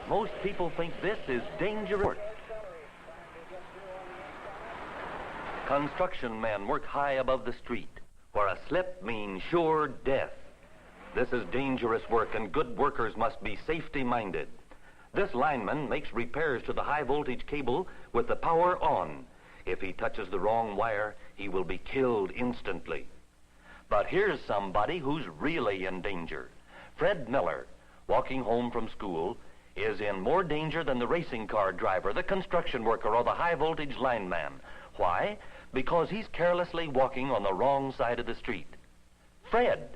Most people think this is dangerous. Construction men work high above the street, where a slip means sure death. This is dangerous work, and good workers must be safety-minded. This lineman makes repairs to the high-voltage cable with the power on. If he touches the wrong wire, he will be killed instantly. But here's somebody who's really in danger. Fred Miller, walking home from school, is in more danger than the racing car driver, the construction worker, or the high-voltage lineman. Why? Because he's carelessly walking on the wrong side of the street. Fred,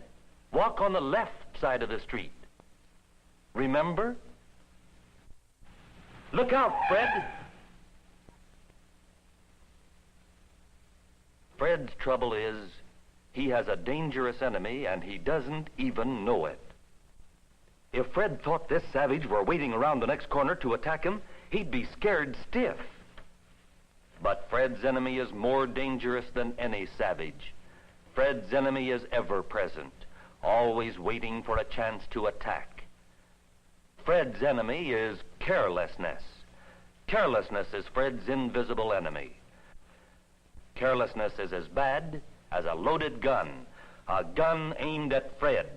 walk on the left side of the street. Remember? Look out, Fred! Fred's trouble is he has a dangerous enemy and he doesn't even know it. If Fred thought this savage were waiting around the next corner to attack him, he'd be scared stiff. But Fred's enemy is more dangerous than any savage. Fred's enemy is ever present, always waiting for a chance to attack. Fred's enemy is carelessness. Carelessness is Fred's invisible enemy. Carelessness is as bad as a loaded gun aimed at Fred,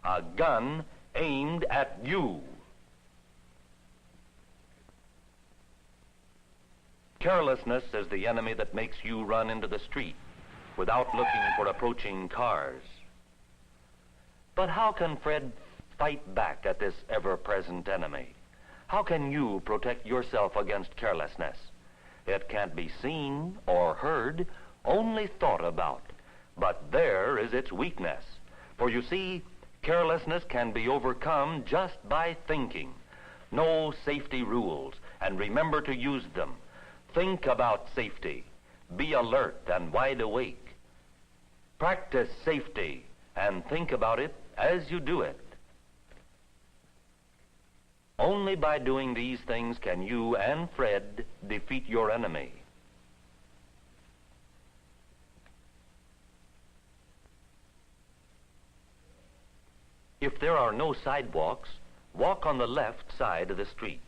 a gun aimed at you. Carelessness is the enemy that makes you run into the street without looking for approaching cars. But how can Fred fight back at this ever-present enemy? How can you protect yourself against carelessness? It can't be seen or heard, only thought about. But there is its weakness. For you see, carelessness can be overcome just by thinking. Know safety rules and remember to use them. Think about safety. Be alert and wide awake. Practice safety and think about it as you do it. Only by doing these things can you and Fred defeat your enemy. If there are no sidewalks, walk on the left side of the street.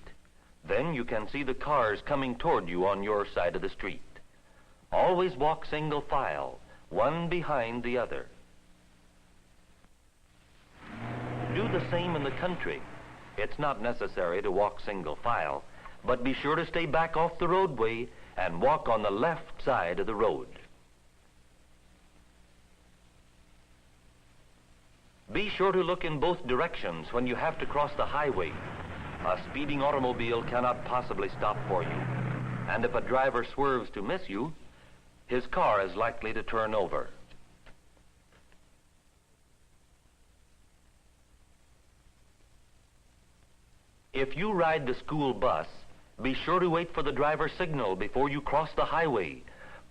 Then you can see the cars coming toward you on your side of the street. Always walk single file, one behind the other. Do the same in the country. It's not necessary to walk single file, but be sure to stay back off the roadway and walk on the left side of the road. Be sure to look in both directions when you have to cross the highway. A speeding automobile cannot possibly stop for you, and if a driver swerves to miss you, his car is likely to turn over. If you ride the school bus, be sure to wait for the driver's signal before you cross the highway.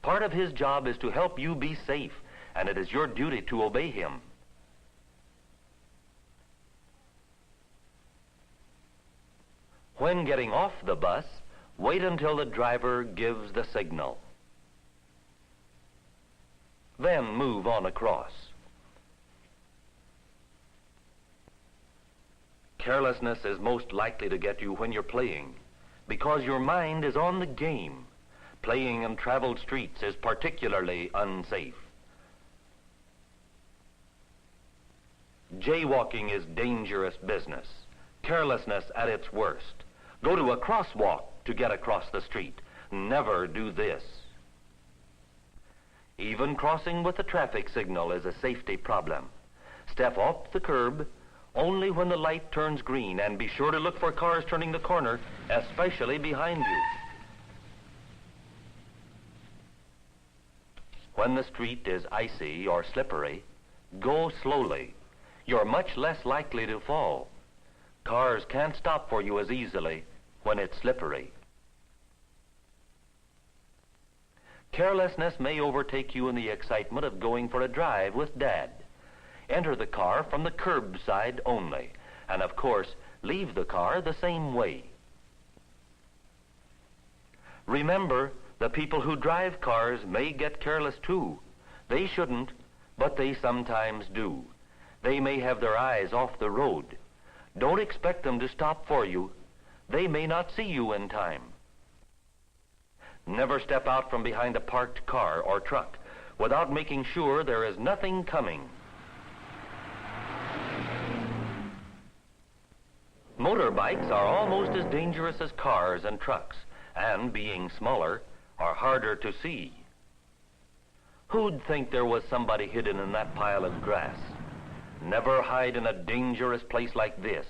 Part of his job is to help you be safe, and it is your duty to obey him. When getting off the bus, wait until the driver gives the signal. Then move on across. Carelessness is most likely to get you when you're playing, because your mind is on the game. Playing in traveled streets is particularly unsafe. Jaywalking is dangerous business. Carelessness at its worst. Go to a crosswalk to get across the street. Never do this. Even crossing with a traffic signal is a safety problem. Step off the curb only when the light turns green, and be sure to look for cars turning the corner, especially behind you. When the street is icy or slippery, go slowly. You're much less likely to fall. Cars can't stop for you as easily when it's slippery. Carelessness may overtake you in the excitement of going for a drive with Dad. Enter the car from the curb side only, and of course, leave the car the same way. Remember, the people who drive cars may get careless too. They shouldn't, but they sometimes do. They may have their eyes off the road. Don't expect them to stop for you. They may not see you in time. Never step out from behind a parked car or truck without making sure there is nothing coming. Motorbikes are almost as dangerous as cars and trucks, and being smaller, are harder to see. Who'd think there was somebody hidden in that pile of grass? Never hide in a dangerous place like this.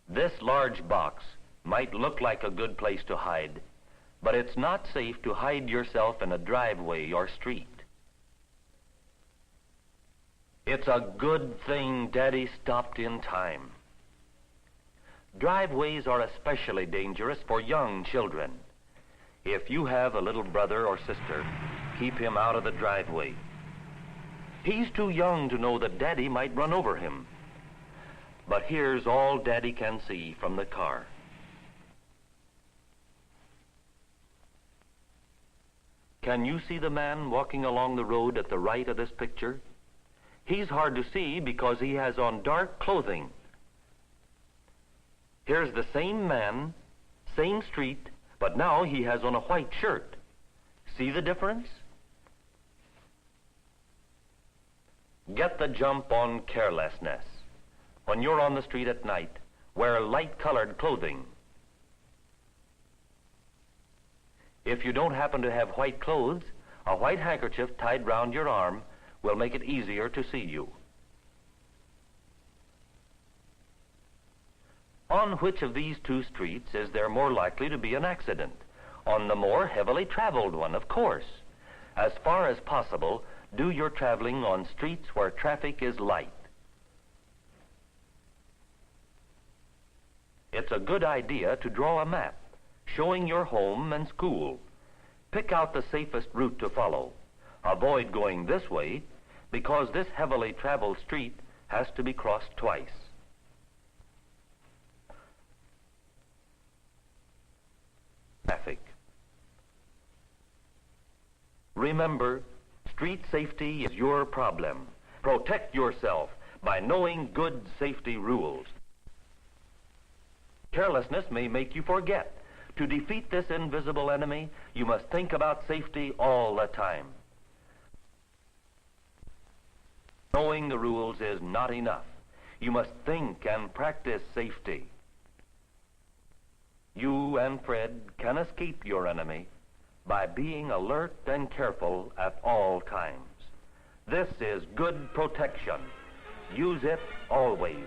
This large box might look like a good place to hide, but it's not safe to hide yourself in a driveway or street. It's a good thing Daddy stopped in time. Driveways are especially dangerous for young children. If you have a little brother or sister, keep him out of the driveway. He's too young to know that Daddy might run over him. But here's all Daddy can see from the car. Can you see the man walking along the road at the right of this picture? He's hard to see because he has on dark clothing. Here's the same man, same street, but now he has on a white shirt. See the difference? Get the jump on carelessness. When you're on the street at night, wear light-colored clothing. If you don't happen to have white clothes, a white handkerchief tied round your arm will make it easier to see you. On which of these two streets is there more likely to be an accident? On the more heavily traveled one, of course. As far as possible, do your traveling on streets where traffic is light. It's a good idea to draw a map showing your home and school. Pick out the safest route to follow. Avoid going this way because this heavily traveled street has to be crossed twice. Traffic. Remember, street safety is your problem. Protect yourself by knowing good safety rules. Carelessness may make you forget. To defeat this invisible enemy, you must think about safety all the time. Knowing the rules is not enough. You must think and practice safety. You and Fred can escape your enemy by being alert and careful at all times. This is good protection. Use it always.